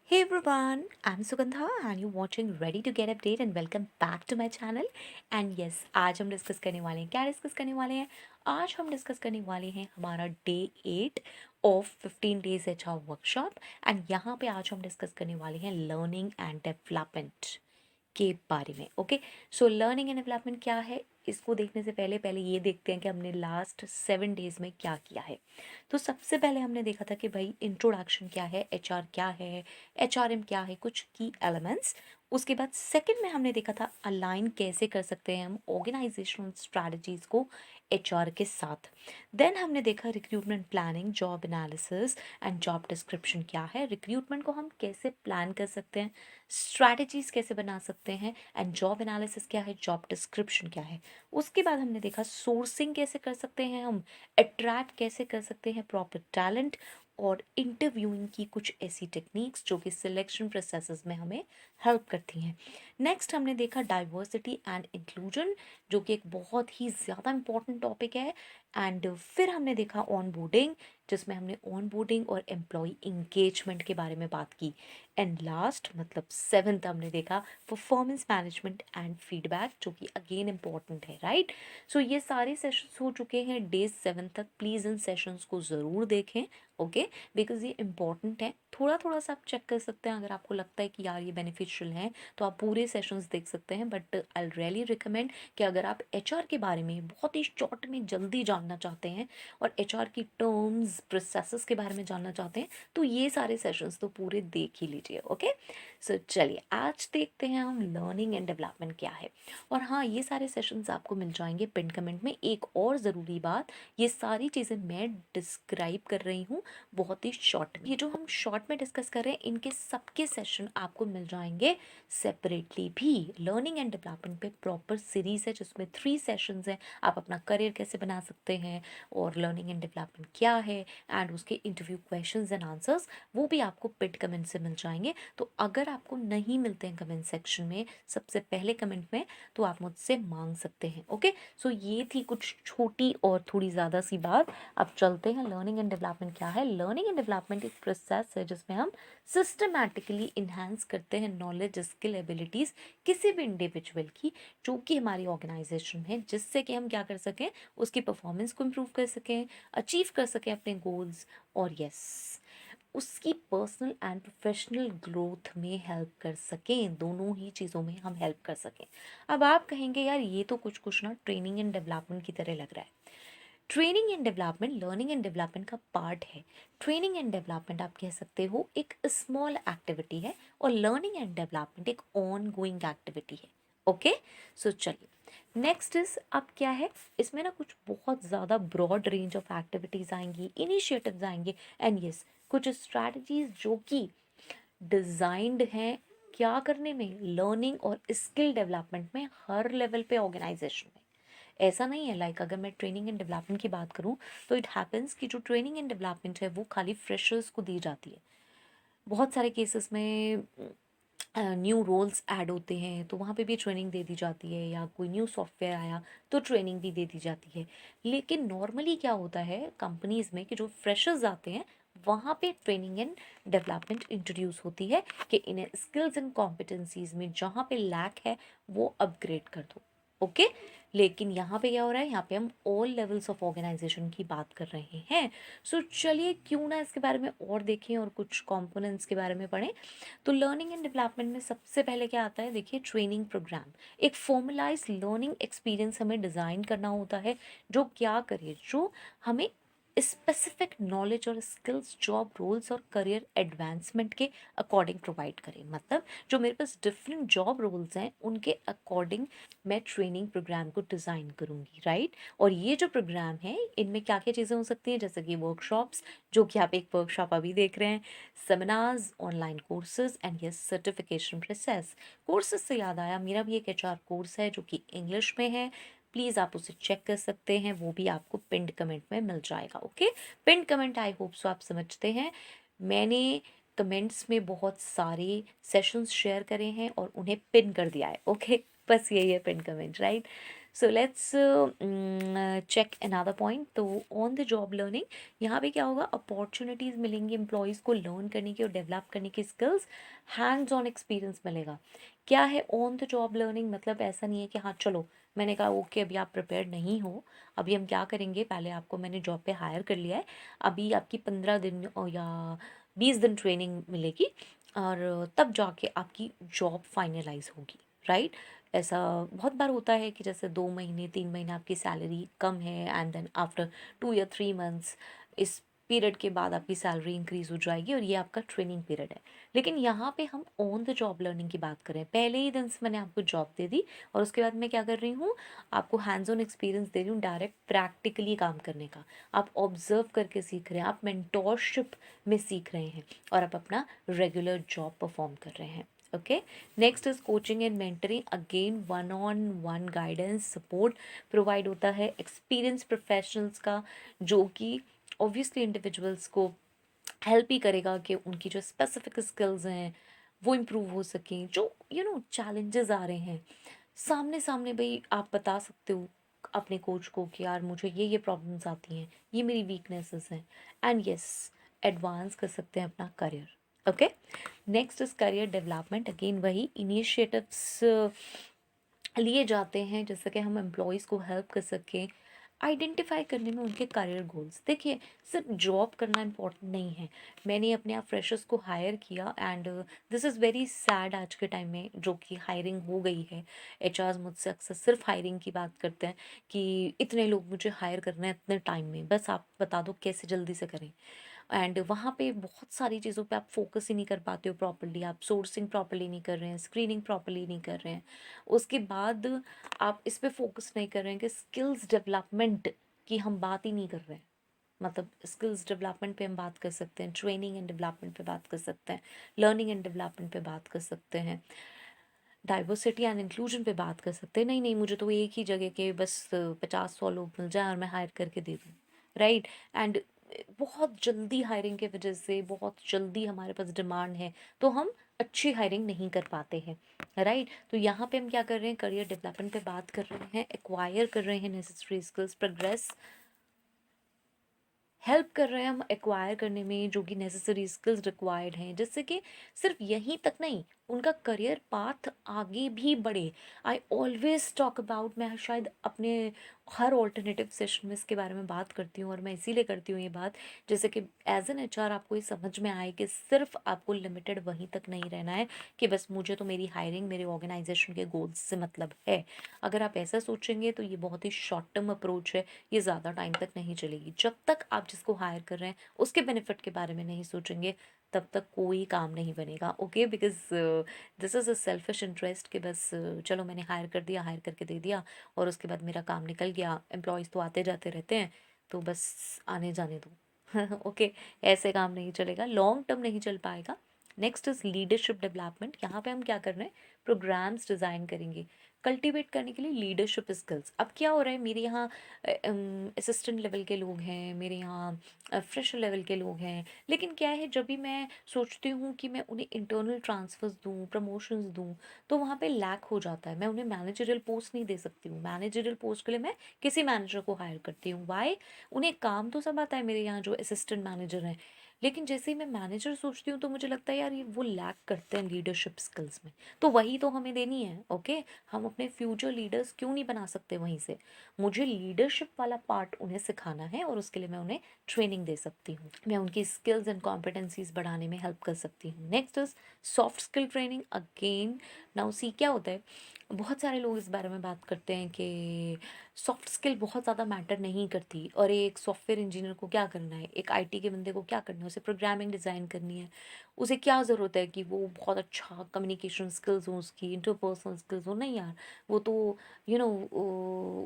Hey everyone, I'm Sugandha and you're watching Ready to Get Update and welcome back to my channel. And yes, आज हम discuss करने वाले हैं, क्या discuss करने वाले हैं? आज हम डिस्कस करने वाले हैं हमारा day 8 of 15 days HR workshop and यहाँ पे आज हम डिस्कस करने वाले हैं लर्निंग एंड डेवलपमेंट के बारे में। Okay, so learning and development क्या है, इसको देखने से पहले पहले ये देखते हैं कि हमने लास्ट 7 डेज में क्या किया है। तो सबसे पहले हमने देखा था कि भाई इंट्रोडक्शन क्या है, एचआर क्या है, एचआरएम क्या है, कुछ की एलिमेंट्स। उसके बाद सेकंड में हमने देखा था अलाइन कैसे कर सकते हैं हम ऑर्गेनाइजेशनल स्ट्रैटेजीज को एचआर के साथ। देन हमने देखा recruitment planning, job analysis and job description क्या है, रिक्रूटमेंट को हम कैसे प्लान कर सकते हैं, स्ट्रैटेजीज कैसे बना सकते हैं एंड जॉब एनालिसिस क्या है, जॉब डिस्क्रिप्शन क्या है। उसके बाद हमने देखा सोर्सिंग कैसे कर सकते हैं हम, अट्रैक्ट कैसे कर सकते हैं प्रॉपर टैलेंट, और इंटरव्यूइंग की कुछ ऐसी टेक्निक्स जो कि सिलेक्शन प्रोसेसेस में हमें हेल्प करती हैं। नेक्स्ट हमने देखा डाइवर्सिटी एंड इंक्लूजन, जो कि एक बहुत ही ज़्यादा इंपॉर्टेंट टॉपिक है। एंड फिर हमने देखा ऑन बोर्डिंग, जिसमें हमने ऑन बोर्डिंग और एम्प्लॉय इंगेजमेंट के बारे में बात की। एंड लास्ट मतलब सेवन्थ हमने देखा परफॉर्मेंस मैनेजमेंट एंड फीडबैक, जो कि अगेन इम्पॉर्टेंट है, राइट। सो ये सारे सेशंस हो चुके हैं डे 7 तक। प्लीज़ इन सेशंस को ज़रूर देखें, ओके, बिकॉज ये इंपॉर्टेंट है। थोड़ा थोड़ा सा आप चेक कर सकते हैं, अगर आपको लगता है कि यार ये बेनिफिशियल है तो आप पूरे सेशंस देख सकते हैं। बट आई रियली रिकमेंड कि अगर आप एचआर के बारे में बहुत ही शॉर्ट में जल्दी जानना चाहते हैं और एचआर की टर्म्स प्रोसेसेस के बारे में जानना चाहते हैं तो ये सारे सेशंस तो पूरे देख ही लीजिए। ओके, सो चलिए आज देखते हैं हम लर्निंग एंड डेवलपमेंट क्या है। और हाँ, ये सारे सेशंस आपको मिल जाएंगे पिन कमेंट में। एक और ज़रूरी बात, ये सारी चीज़ें मैं डिस्क्राइब कर रही हूँ बहुत ही शॉर्ट में। ये जो हम शॉर्ट में डिस्कस कर रहे हैं इनके सबके सेशन आपको मिल जाएंगे सेपरेटली भी। लर्निंग एंड डेवलपमेंट पे प्रॉपर सीरीज है जिसमें 3 सेशंस हैं। आप अपना करियर कैसे बना सकते हैं और लर्निंग एंड डेवलपमेंट क्या है एंड उसके इंटरव्यू क्वेश्चंस एंड आंसर्स, वो भी आपको पिन कमेंट से मिल जाएंगे। तो अगर आपको नहीं मिलते हैं कमेंट सेक्शन में सबसे पहले कमेंट में, तो आप मुझसे मांग सकते हैं। ओके, सो ये थी कुछ छोटी और थोड़ी ज़्यादा सी बात। अब चलते हैं लर्निंग एंड डेवलपमेंट क्या है। लर्निंग एंड डेवलपमेंट एक प्रोसेस है जिसमें हम सिस्टमैटिकली इन्हांस करते हैं नॉलेज, स्किल, एबिलिटीज़ किसी भी इंडिविजुअल की जो कि हमारी ऑर्गेनाइजेशन में है, जिससे कि हम क्या कर सकें, उसकी परफॉर्मेंस को इम्प्रूव कर सकें, अचीव कर सकें अपने गोल्स, और यस उसकी पर्सनल एंड प्रोफेशनल ग्रोथ में हेल्प कर सकें। दोनों ही चीज़ों में हम हेल्प कर सकें। अब आप कहेंगे यार ये तो कुछ कुछ ना ट्रेनिंग एंड डेवलपमेंट की तरह लग रहा है। Training and development learning and development का पार्ट है। ट्रेनिंग एंड डेवलपमेंट आप कह सकते हो एक स्मॉल एक्टिविटी है और लर्निंग एंड डेवलपमेंट एक ऑन गोइंग एक्टिविटी है। ओके, सो चलिए नेक्स्ट इज, अब क्या है इसमें ना कुछ बहुत ज़्यादा ब्रॉड रेंज ऑफ एक्टिविटीज़ आएंगी, इनिशिएटिव्स आएंगे एंड यस कुछ स्ट्रैटेजीज जो कि डिज़ाइंड हैं क्या करने में, लर्निंग और स्किल डेवलपमेंट में हर लेवल पे ऑर्गेनाइजेशन में। ऐसा नहीं है लाइक अगर मैं ट्रेनिंग एंड डेवलपमेंट की बात करूं तो इट हैपेंस कि जो ट्रेनिंग एंड डेवलपमेंट है वो खाली फ्रेशर्स को दी जाती है। बहुत सारे केसेस में न्यू रोल्स ऐड होते हैं तो वहाँ पे भी ट्रेनिंग दे दी जाती है, या कोई न्यू सॉफ्टवेयर आया तो ट्रेनिंग भी दे दी जाती है। लेकिन नॉर्मली क्या होता है कंपनीज़ में कि जो फ्रेशर्स आते हैं वहाँ पे ट्रेनिंग एंड डेवलपमेंट इंट्रोड्यूस होती है कि इन्हें स्किल्स एंड कॉम्पिटेंसीज में जहाँ पे लैक है वो अपग्रेड कर दो। ओके, लेकिन यहाँ पे क्या हो रहा है, यहाँ पे हम ऑल लेवल्स ऑफ ऑर्गेनाइजेशन की बात कर रहे हैं। सो चलिए क्यों ना इसके बारे में और देखें और कुछ कंपोनेंट्स के बारे में पढ़ें। तो लर्निंग एंड डेवलपमेंट में सबसे पहले क्या आता है, देखिए ट्रेनिंग प्रोग्राम। एक फॉर्मलाइज लर्निंग एक्सपीरियंस हमें डिज़ाइन करना होता है जो क्या करे, जो हमें स्पेसिफिक नॉलेज और स्किल्स, जॉब रोल्स और करियर एडवांसमेंट के अकॉर्डिंग प्रोवाइड करें। मतलब जो मेरे पास डिफरेंट जॉब रोल्स हैं उनके अकॉर्डिंग मैं ट्रेनिंग प्रोग्राम को डिज़ाइन करूँगी, राइट। और ये जो प्रोग्राम है इनमें क्या क्या चीज़ें हो सकती हैं, जैसे कि वर्कशॉप्स, जो कि आप एक वर्कशॉप अभी देख रहे हैं, seminars, online courses and yes certification process. Courses से याद आया, मेरा भी एक एचआर कोर्स है जो कि इंग्लिश में है। प्लीज़ आप उसे चेक कर सकते हैं, वो भी आपको पिंड कमेंट में मिल जाएगा। ओके, पिंड कमेंट आई होप सो आप समझते हैं। मैंने कमेंट्स में बहुत सारे सेशंस शेयर करे हैं और उन्हें पिन कर दिया है। ओके, बस यही है pin comment, right. So let's check another point. तो ऑन द जॉब लर्निंग, यहाँ पे क्या होगा, अपॉर्चुनिटीज़ मिलेंगी एम्प्लॉयज़ को लर्न करने की और डेवलप करने की स्किल्स, हैंड्स ऑन एक्सपीरियंस मिलेगा। क्या है ऑन द जॉब लर्निंग? मतलब ऐसा नहीं है कि हाँ चलो मैंने कहा ओके अभी आप प्रिपेयर नहीं हो, अभी हम क्या करेंगे, पहले आपको मैंने जॉब पे हायर कर लिया है, अभी आपकी 15 दिन या 20 दिन ट्रेनिंग मिलेगी और तब जाके आपकी जॉब फाइनलाइज होगी, राइट? ऐसा बहुत बार होता है कि जैसे 2 महीने 3 महीने आपकी सैलरी कम है एंड देन आफ्टर 2 या 3 मंथ्स इस पीरियड के बाद आपकी सैलरी इंक्रीज हो जाएगी और ये आपका ट्रेनिंग पीरियड है। लेकिन यहाँ पे हम ऑन द जॉब लर्निंग की बात करें, पहले ही दिन से मैंने आपको जॉब दे दी और उसके बाद मैं क्या कर रही हूँ, आपको हैंड्स ऑन एक्सपीरियंस दे रही हूँ, डायरेक्ट प्रैक्टिकली काम करने का। आप ऑब्जर्व करके सीख रहे हैं, आप मेंटोरशिप में सीख रहे हैं और आप अपना रेगुलर जॉब परफॉर्म कर रहे हैं। Okay, next is coaching and mentoring. Again one on one guidance support provide होता है एक्सपीरियंस प्रोफेशनल्स का, जो कि ऑब्वियसली इंडिविजुअल्स को हेल्प ही करेगा कि उनकी जो स्पेसिफिक स्किल्स हैं वो इम्प्रूव हो सकें। जो चैलेंजेस आ रहे हैं सामने सामने, भाई आप बता सकते हो अपने कोच को कि यार मुझे ये प्रॉब्लम्स आती हैं, ये मेरी वीकनेसेस हैं, एंड यस एडवांस कर सकते हैं अपना career. Okay, next is career development. Again वही इनिशिएटिव्स लिए जाते हैं जैसे कि हम एम्प्लॉयज़ को हेल्प कर सकें आइडेंटिफाई करने में उनके करियर गोल्स। देखिए सिर्फ जॉब करना इम्पोर्टेंट नहीं है। मैंने अपने आप फ्रेशर्स को हायर किया and this is very sad आज के टाइम में जो कि हायरिंग हो गई है। एचआर मुझसे अक्सर सिर्फ हायरिंग की बात करते हैं कि इतने लोग मुझे हायर करना है इतने टाइम में, बस आप बता दो कैसे जल्दी से करें। एंड वहाँ पे बहुत सारी चीज़ों पे आप फोकस ही नहीं कर पाते हो प्रॉपर्ली, आप सोर्सिंग प्रॉपर्ली नहीं कर रहे हैं, स्क्रीनिंग प्रॉपर्ली नहीं कर रहे हैं। उसके बाद आप इस पे फोकस नहीं कर रहे हैं कि स्किल्स डेवलपमेंट की हम बात ही नहीं कर रहे हैं। मतलब स्किल्स डेवलपमेंट पे हम बात कर सकते हैं, ट्रेनिंग एंड डेवलपमेंट पे बात कर सकते हैं, लर्निंग एंड डेवलपमेंट पे बात कर सकते हैं, डाइवर्सिटी एंड इंक्लूजन पे बात कर सकते हैं। नहीं नहीं मुझे तो एक ही जगह के बस 50-100 लोग मिल जाए और मैं हायर करके दे दूँ, राइट? एंड बहुत जल्दी हायरिंग की वजह से बहुत जल्दी हमारे पास डिमांड है तो हम अच्छी हायरिंग नहीं कर पाते हैं, राइट? तो यहाँ पे हम क्या कर रहे हैं, करियर डेवलपमेंट पे बात कर रहे हैं, एक्वायर कर रहे हैं नेसेसरी स्किल्स, प्रोग्रेस हेल्प कर रहे हैं हम एक्वायर करने में जो कि नेसेसरी स्किल्स रिक्वायर्ड हैं, जिससे कि सिर्फ यहीं तक नहीं उनका करियर पाथ आगे भी बढ़े। आई ऑलवेज टॉक अबाउट, मैं शायद अपने हर ऑल्टरनेटिव सेशन में इसके बारे में बात करती हूँ और मैं इसीलिए करती हूँ ये बात, जैसे कि एज एन एचआर आपको ये समझ में आए कि सिर्फ आपको लिमिटेड वहीं तक नहीं रहना है कि बस मुझे तो मेरी हायरिंग मेरे ऑर्गेनाइजेशन के गोल्स से मतलब है। अगर आप ऐसा सोचेंगे तो ये बहुत ही शॉर्ट टर्म अप्रोच है, ये ज़्यादा टाइम तक नहीं चलेगी। जब तक आप जिसको हायर कर रहे हैं उसके बेनिफिट के बारे में नहीं सोचेंगे तब तक कोई काम नहीं बनेगा। Okay, because this is a selfish interest कि बस चलो मैंने हायर कर दिया, हायर करके दे दिया और उसके बाद मेरा काम निकल गया, एम्प्लॉयज़ तो आते जाते रहते हैं तो बस आने जाने दो। ओके, ऐसे काम नहीं चलेगा, लॉन्ग टर्म नहीं चल पाएगा। Next is leadership development. यहाँ पे हम क्या कर रहे हैं, प्रोग्राम्स डिज़ाइन करेंगे कल्टीवेट करने के लिए लीडरशिप स्किल्स। अब क्या हो रहा है, मेरे यहाँ असिस्टेंट लेवल के लोग हैं, मेरे यहाँ फ्रेशर लेवल के लोग हैं, लेकिन क्या है जब भी मैं सोचती हूँ कि मैं उन्हें इंटरनल ट्रांसफर्स दूँ, प्रमोशंस दूँ, तो वहाँ पे लैक हो जाता है। मैं उन्हें मैनेजरियल पोस्ट नहीं दे सकती हूँ, मैनेजरियल पोस्ट के लिए मैं किसी मैनेजर को हायर करती हूँ। वाई? उन्हें काम तो सब आता है मेरे यहाँ जो असिस्टेंट मैनेजर हैं, लेकिन जैसे ही मैं मैनेजर सोचती हूँ तो मुझे लगता है यार ये वो लैक करते हैं लीडरशिप स्किल्स में, तो वही तो हमें देनी है। ओके, हम अपने फ्यूचर लीडर्स क्यों नहीं बना सकते वहीं से? मुझे लीडरशिप वाला पार्ट उन्हें सिखाना है और उसके लिए मैं उन्हें ट्रेनिंग दे सकती हूँ, मैं उनकी स्किल्स एंड कॉम्पिटेंसीज बढ़ाने में हेल्प कर सकती हूँ। Next is soft skill training. Again now see क्या होता है, बहुत सारे लोग इस बारे में बात करते हैं कि सॉफ्ट स्किल बहुत ज़्यादा मैटर नहीं करती और एक सॉफ्टवेयर इंजीनियर को क्या करना है, एक आईटी के बंदे को क्या करना है, उसे प्रोग्रामिंग डिज़ाइन करनी है, उसे क्या ज़रूरत है कि वो बहुत अच्छा कम्युनिकेशन स्किल्स हो, उसकी इंटरपर्सनल स्किल्स हो। नहीं यार, वो तो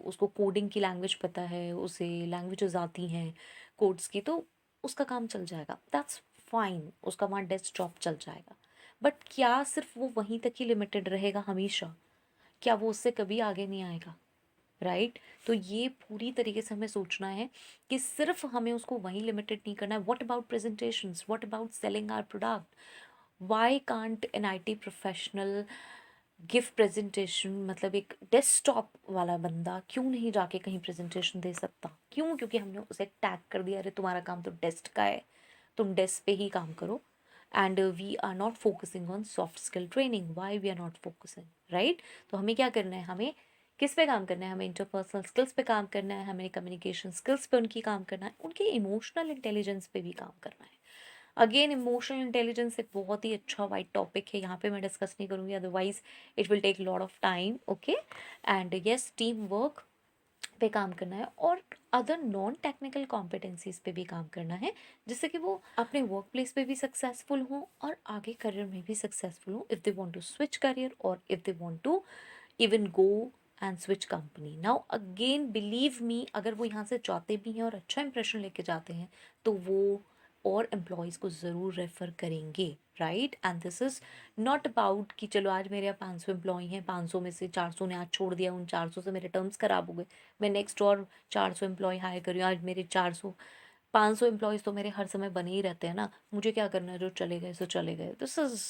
उसको कोडिंग की लैंग्वेज पता है, उसे लैंग्वेजेस आती हैं कोड्स की, तो उसका काम चल जाएगा, दैट्स फाइन, उसका वहाँ डेस्क जॉब चल जाएगा। बट क्या सिर्फ वो वहीं तक ही लिमिटेड रहेगा हमेशा? क्या वो उससे कभी आगे नहीं आएगा? राइट? तो ये पूरी तरीके से हमें सोचना है कि सिर्फ हमें उसको वहीं लिमिटेड नहीं करना है। What about presentations, what about selling our product? Why can't an IT professional give presentation, मतलब एक डेस्कटॉप वाला बंदा क्यों नहीं जाके कहीं प्रेजेंटेशन दे सकता? क्यों? क्योंकि हमने उसे टैग कर दिया, अरे तुम्हारा काम तो डेस्क का है, तुम डेस्क पे ही काम करो। And we are not focusing on soft skill training. Why we are not focusing, right? तो हमें क्या करना है, हमें किस पे काम करना है? हमें इंटरपर्सनल स्किल्स पे काम करना है, हमें कम्युनिकेशन स्किल्स पे उनकी काम करना है, उनके इमोशनल इंटेलिजेंस पे भी काम करना है। अगेन इमोशनल इंटेलिजेंस एक बहुत ही अच्छा वाइड टॉपिक है, यहाँ पे मैं डिस्कस नहीं करूँगी, otherwise it will take lot of time, okay? And yes, team work पे काम करना है और अदर नॉन टेक्निकल कॉम्पिटेंसीज पे भी काम करना है, जिससे कि वो अपने वर्क प्लेस पे भी सक्सेसफुल हों और आगे करियर में भी सक्सेसफुल हों, if they want to switch career और if they want to even go and switch company. Now again believe me, अगर वो यहाँ से जाते भी हैं और अच्छा इंप्रेशन लेके जाते हैं तो वो और एम्प्लॉयज़ को ज़रूर रेफ़र करेंगे, right? And this is not about कि चलो आज मेरे यहाँ 500 एम्प्लॉय हैं, 500 में से 400 ने आज छोड़ दिया, उन 400 से मेरे टर्म्स ख़राब हो गए, मैं नेक्स्ट और 400 एम्प्लॉय हायर कर रही हूँ। आज मेरे 400 500 एम्प्लॉयज़ तो मेरे हर समय बने ही रहते हैं ना, मुझे क्या करना है, जो चले गए सो चले गए। This is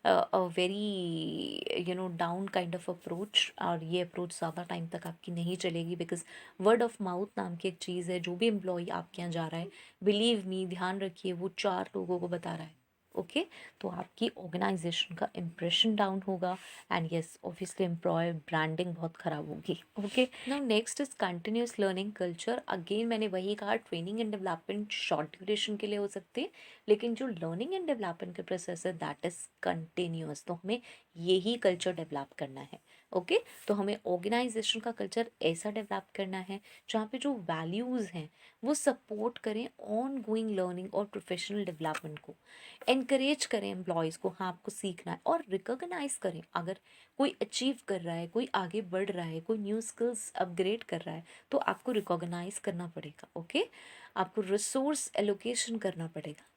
a very down kind of approach, और ये अप्रोच ज़्यादा टाइम तक आपकी नहीं चलेगी, बिकॉज वर्ड ऑफ माउथ नाम की एक चीज़ है। जो भी एम्प्लॉय आपके यहाँ जा रहा है, बिलीव मी, ध्यान रखिए, वो 4 लोगों को बता रहा है, ओके? तो आपकी ऑर्गेनाइजेशन का इम्प्रेशन डाउन होगा and yes obviously employee branding बहुत ख़राब होगी, okay? Now next is continuous learning culture. Again मैंने वही कहा, training and development short duration के लिए हो सकते हैं, लेकिन जो लर्निंग एंड डेवलपमेंट का प्रोसेस है दैट इज कंटिन्यूअस, तो हमें यही कल्चर डेवलप करना है, ओके? तो हमें ऑर्गेनाइजेशन का कल्चर ऐसा डेवलप करना है जहाँ पे जो वैल्यूज़ हैं वो सपोर्ट करें ऑन गोइंग लर्निंग और प्रोफेशनल डेवलपमेंट को, एनकरेज करें एम्प्लॉयज़ को, हाँ आपको सीखना है, और रिकॉग्नाइज करें अगर कोई अचीव कर रहा है, कोई आगे बढ़ रहा है, कोई न्यू स्किल्स अपग्रेड कर रहा है, तो आपको रिकॉग्नाइज करना पड़ेगा, ओके? आपको रिसोर्स एलोकेशन करना पड़ेगा।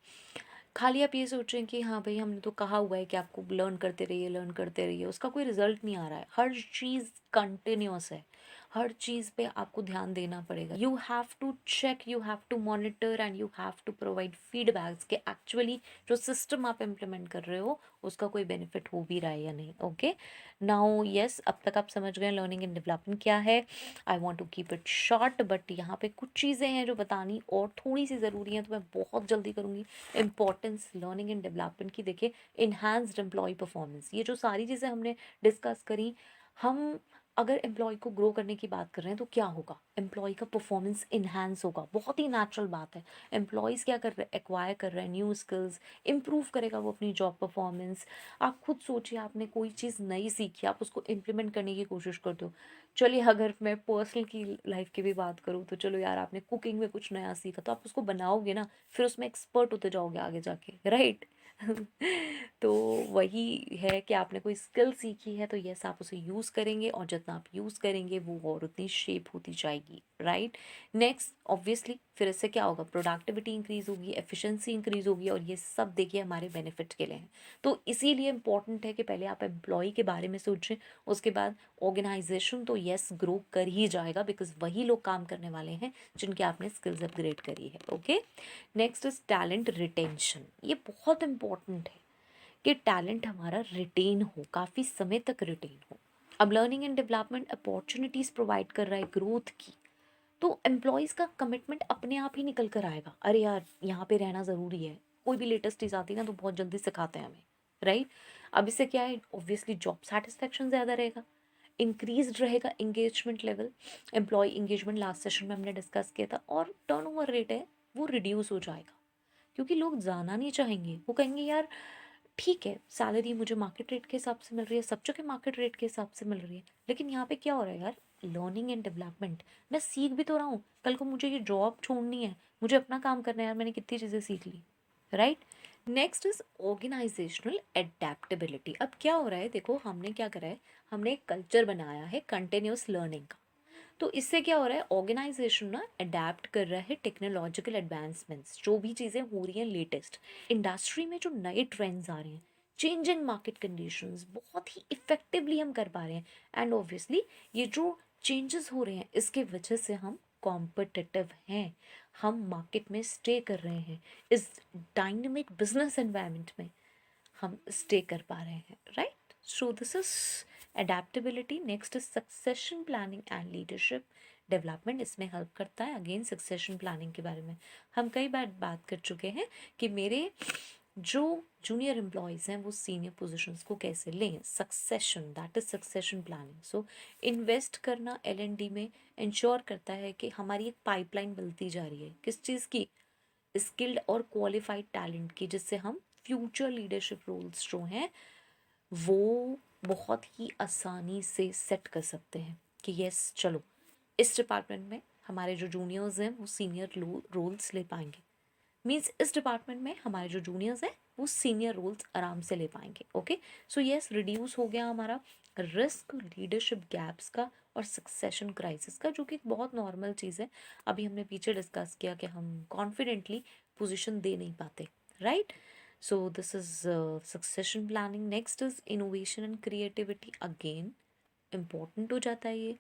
खाली आप ये सोचें कि हाँ भाई हमने तो कहा हुआ है कि आपको लर्न करते रहिए, उसका कोई रिजल्ट नहीं आ रहा है। हर चीज़ कंटिन्यूअस है, हर चीज़ पे आपको ध्यान देना पड़ेगा। You have to check, you have to monitor and you have to provide feedbacks कि एक्चुअली जो सिस्टम आप इम्प्लीमेंट कर रहे हो उसका कोई बेनिफिट हो भी रहा है या नहीं, ओके? नाउ यस, अब तक आप समझ गए लर्निंग एंड डेवलपमेंट क्या है। I want to keep it short, but यहाँ पे कुछ चीज़ें हैं जो बतानी और थोड़ी सी ज़रूरी हैं, तो मैं बहुत जल्दी करूँगी। इम्पॉर्टेंस लर्निंग एंड डेवलपमेंट की देखिए, इन्हांस्ड एम्प्लॉय परफॉर्मेंस, ये जो सारी चीज़ें हमने डिस्कस करी, हम अगर एम्प्लॉय को ग्रो करने की बात कर रहे हैं तो क्या होगा, एम्प्लॉय का परफॉर्मेंस इन्हांस होगा, बहुत ही नेचुरल बात है। एम्प्लॉयज़ क्या कर रहे हैं, एक्वायर कर रहे हैं न्यू स्किल्स, इम्प्रूव करेगा वो अपनी जॉब परफॉर्मेंस। आप खुद सोचिए, आपने कोई चीज़ नई सीखी, आप उसको इम्प्लीमेंट करने की कोशिश करते हो। चलिए अगर मैं पर्सनल की लाइफ की भी बात करूँ तो चलो यार, आपने कुकिंग में कुछ नया सीखा तो आप उसको बनाओगे ना, फिर उसमें एक्सपर्ट होते जाओगे आगे जाके, राइट? तो वही है कि आपने कोई स्किल सीखी है तो यस आप उसे यूज़ करेंगे, और जितना आप यूज़ करेंगे वो और उतनी शेप होती जाएगी, राइट? नेक्स्ट ऑब्वियसली फिर इससे क्या होगा, प्रोडक्टिविटी इंक्रीज़ होगी, एफिशिएंसी इंक्रीज़ होगी, और ये सब देखिए हमारे बेनिफिट के लिए हैं। तो इसीलिए इम्पॉर्टेंट है कि पहले आप एम्प्लॉय के बारे में सोचें, उसके बाद ऑर्गेनाइजेशन तो यस ग्रो कर ही जाएगा, बिकॉज वही लोग काम करने वाले हैं जिनके आपने स्किल्स अपग्रेड करी है, okay? Next is talent retention. ये बहुत इंपॉर्टेंट है कि टैलेंट हमारा रिटेन हो, काफ़ी समय तक रिटेन हो। अब learning and development opportunities provide कर रहा है ग्रोथ की, तो एम्प्लॉयज़ का कमिटमेंट अपने आप ही निकल कर आएगा, अरे यार यहाँ पे रहना ज़रूरी है। कोई भी लेटेस्ट चीज़ आती है ना तो बहुत जल्दी सिखाते हैं हमें, राइट? अब इससे क्या है, ऑब्वियसली जॉब सेटिस्फेक्शन ज़्यादा रहेगा, इंक्रीज्ड रहेगा engagement level, employee engagement last session में हमने डिस्कस किया था, और टर्नओवर रेट है वो रिड्यूस हो जाएगा, क्योंकि लोग जाना नहीं चाहेंगे। वो कहेंगे यार ठीक है, सैलरी मुझे मार्केट रेट के हिसाब से मिल रही है, सब जगह मार्केट रेट के हिसाब से मिल रही है, लेकिन यहाँ पे क्या हो रहा है यार, लर्निंग एंड डेवलपमेंट, मैं सीख भी तो रहा हूँ, कल को मुझे ये जॉब छोड़नी है, मुझे अपना काम करना है यार, मैंने कितनी चीज़ें सीख ली, right? Next is organisational adaptability. अब क्या हो रहा है, देखो हमने क्या करा है, हमने एक कल्चर बनाया है कंटिन्यूस लर्निंग का, तो इससे क्या हो रहा है, ऑर्गेनाइजेशन ना अडेप्ट कर रहा है टेक्नोलॉजिकल एडवांसमेंट्स, जो भी चीज़ें हो रही हैं लेटेस्ट इंडस्ट्री में, जो नए ट्रेंड्स आ रहे हैं, चेंजिंग मार्केट कंडीशंस, बहुत ही इफेक्टिवली हम कर पा रहे हैं। एंड ऑब्वियसली ये जो चेंजेस हो रहे हैं इसके वजह से हम कॉम्पिटिटिव हैं, हम मार्केट में स्टे कर रहे हैं, इस डायनेमिक बिजनेस एनवायरनमेंट में हम स्टे कर पा रहे हैं, right? So this is adaptability, next succession planning and leadership development, इसमें हेल्प करता है। अगेन सक्सेशन प्लानिंग के बारे में हम कई बार बात कर चुके हैं कि मेरे जो जूनियर एम्प्लॉयज़ हैं वो सीनियर पोजीशंस को कैसे लें, succession, that is succession planning. So invest करना L&D में इंश्योर करता है कि हमारी एक पाइपलाइन बनती जा रही है, किस चीज़ की, स्किल्ड और क्वालिफाइड टैलेंट की, जिससे हम फ्यूचर लीडरशिप रोल्स जो हैं वो बहुत ही आसानी से सेट कर सकते हैं कि यस चलो इस डिपार्टमेंट में हमारे जो जूनियर्स हैं वो सीनियर रोल्स ले पाएंगे, मीन्स इस डिपार्टमेंट में हमारे जो जूनियर्स हैं वो सीनियर रोल्स आराम से ले पाएंगे। ओके, सो यस रिड्यूस हो गया हमारा रिस्क लीडरशिप गैप्स का और सक्सेशन क्राइसिस का, जो कि एक बहुत नॉर्मल चीज़ है। अभी हमने पीछे डिस्कस किया कि हम कॉन्फिडेंटली पोजीशन दे नहीं पाते, right. So this is succession planning. Next is innovation and creativity, again important हो जाता है ये,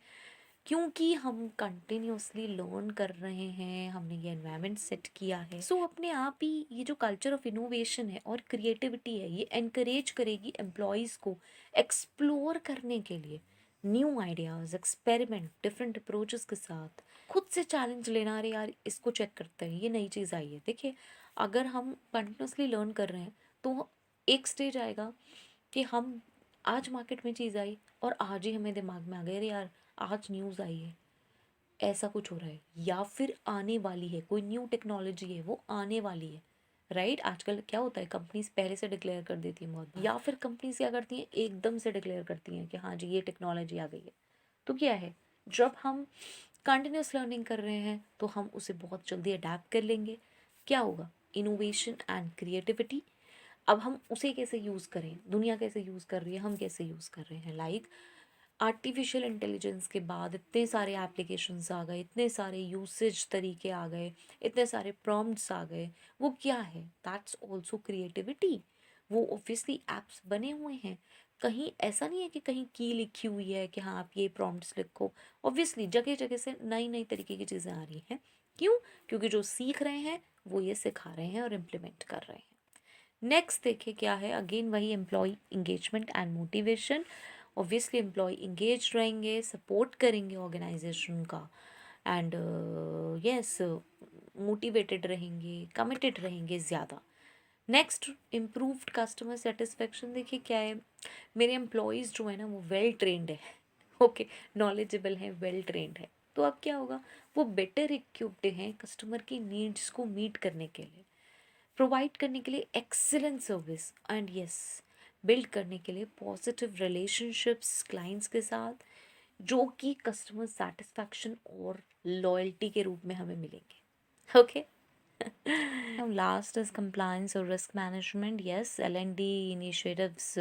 क्योंकि हम कंटिन्यूसली लर्न कर रहे हैं, हमने ये एनवायरनमेंट सेट किया है। सो अपने आप ही ये जो कल्चर ऑफ इनोवेशन है और क्रिएटिविटी है ये एनकरेज करेगी एम्प्लॉयज़ को एक्सप्लोर करने के लिए, new ideas, experiment, different approaches के साथ खुद से चैलेंज लेना। अरे यार इसको चेक करते हैं, ये नई चीज़ आई है। देखिए अगर हम कंटिन्यूसली लर्न कर रहे हैं तो एक स्टेज आएगा कि हम आज मार्केट में चीज़ आई और आज ही हमें दिमाग में आ गया, अरे यार आज न्यूज़ आई है ऐसा कुछ हो रहा है, या फिर आने वाली है कोई न्यू टेक्नोलॉजी है वो आने वाली है, राइट। आजकल क्या होता है, कंपनीज पहले से डिक्लेयर कर देती हैं बहुत बार, या फिर कंपनीज क्या करती हैं एकदम से डिक्लेयर करती हैं कि हाँ जी ये टेक्नोलॉजी आ गई है। तो क्या है, जब हम कंटिन्यूस लर्निंग कर रहे हैं तो हम उसे बहुत जल्दी अडेप्ट कर लेंगे। क्या होगा, इनोवेशन एंड क्रिएटिविटी। अब हम उसे कैसे यूज़ करें, दुनिया कैसे यूज़ कर रही है, हम कैसे यूज़ कर रहे हैं, लाइक आर्टिफिशियल इंटेलिजेंस के बाद इतने सारे एप्लीकेशंस आ गए, इतने सारे यूसेज तरीके आ गए, इतने सारे प्रॉम्प्ट्स आ गए। वो क्या है, दैट्स ऑल्सो क्रिएटिविटी। वो ऑब्वियसली एप्स बने हुए हैं, कहीं ऐसा नहीं है कि कहीं की लिखी हुई है कि हाँ आप ये प्रॉम्प्ट्स लिखो। ऑब्वियसली जगह जगह से नई नई तरीके की चीज़ें आ रही हैं। क्यों, क्योंकि जो सीख रहे हैं वो ये सिखा रहे हैं और इम्प्लीमेंट कर रहे हैं। नेक्स्ट देखिए क्या है, अगेन वही employee engagement and motivation. Obviously employee engage रहेंगे, सपोर्ट करेंगे ऑर्गेनाइजेशन का, एंड यस मोटिवेटेड रहेंगे, कमिटेड रहेंगे ज़्यादा। Next improved customer satisfaction. देखिए क्या है, मेरे एम्प्लॉयज़ जो है ना वो वेल ट्रेंड है, ओके, नॉलेजेबल है, वेल ट्रेंड है। तो अब क्या होगा, वो बेटर इक्विप्ड हैं कस्टमर की नीड्स को मीट करने के लिए, प्रोवाइड करने के लिए excellent service, and yes build करने के लिए पॉजिटिव रिलेशनशिप्स क्लाइंट्स के साथ, जो कि कस्टमर सेटिस्फैक्शन और लॉयल्टी के रूप में हमें मिलेंगे। ओके, लास्ट इज कंप्लायंस और risk management. Yes, L&D initiatives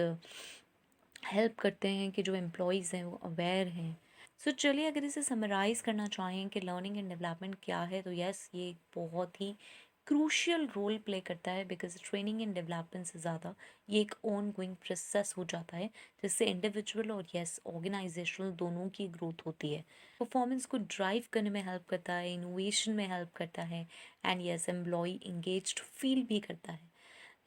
help करते हैं कि जो एम्प्लॉयज़ हैं वो अवेयर हैं। सो चलिए अगर इसे समराइज़ करना चाहें कि लर्निंग एंड डेवलपमेंट क्या है, तो यस ये एक बहुत ही क्रूशियल रोल प्ले करता है, बिकॉज ट्रेनिंग एंड डेवलपमेंट से ज़्यादा ये एक ऑन गोइंग प्रोसेस हो जाता है, जिससे इंडिविजुअल और यस ऑर्गेनाइजेशनल दोनों की ग्रोथ होती है। परफॉर्मेंस को ड्राइव करने में हेल्प करता है, इनोवेशन में हेल्प करता है, and yes employee engaged feel भी करता है।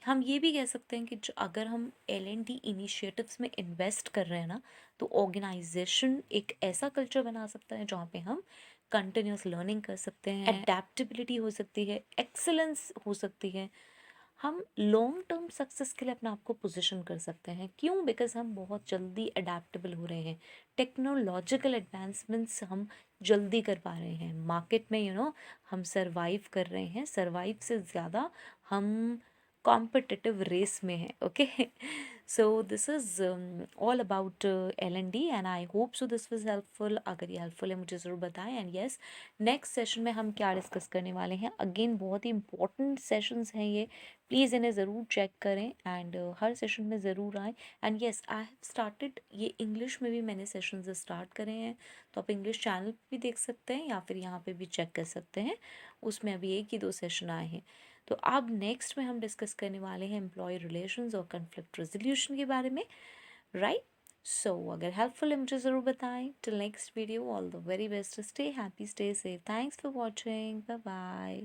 हम ये भी कह सकते हैं कि अगर हम L&D इनिशिएटिव्स में इन्वेस्ट कर रहे हैं ना, तो ऑर्गेनाइजेशन एक ऐसा कल्चर बना सकता है जहाँ पे हम कंटिन्यूस लर्निंग कर सकते हैं, एडेप्टेबिलिटी हो सकती है, एक्सेलेंस हो सकती है। हम लॉन्ग टर्म सक्सेस के लिए अपने आप को पोजीशन कर सकते हैं। क्यों, बिकॉज हम बहुत जल्दी अडेप्टेबल हो रहे हैं, टेक्नोलॉजिकल एडवांसमेंट्स हम जल्दी कर पा रहे हैं मार्केट में, हम सरवाइव कर रहे हैं, सरवाइव से ज़्यादा हम कॉम्पिटिटिव रेस में है। Okay, so this is all about L&D and I hope so this was helpful. अगर ये हेल्पफुल है मुझे ज़रूर बताएं। एंड यस, नेक्स्ट सेशन में हम क्या डिस्कस करने वाले हैं, अगेन बहुत ही इंपॉर्टेंट सेशंस हैं ये, प्लीज़ इन्हें ज़रूर चेक करें एंड हर सेशन में ज़रूर आएँ। And yes I have started, ये इंग्लिश में भी मैंने सेशंस स्टार्ट करे हैं, तो आप इंग्लिश चैनल भी देख सकते हैं या फिर यहाँ पे भी चेक कर सकते हैं, उसमें अभी 1 ही 2 सेशन आए हैं। तो अब नेक्स्ट में हम डिस्कस करने वाले हैं एम्प्लॉय रिलेशंस और कन्फ्लिक्ट रेजोल्यूशन के बारे में, राइट। सो अगर हेल्पफुल है मुझे ज़रूर बताएं। Till next video, all the very best, stay happy, stay safe, thanks for watching, bye bye.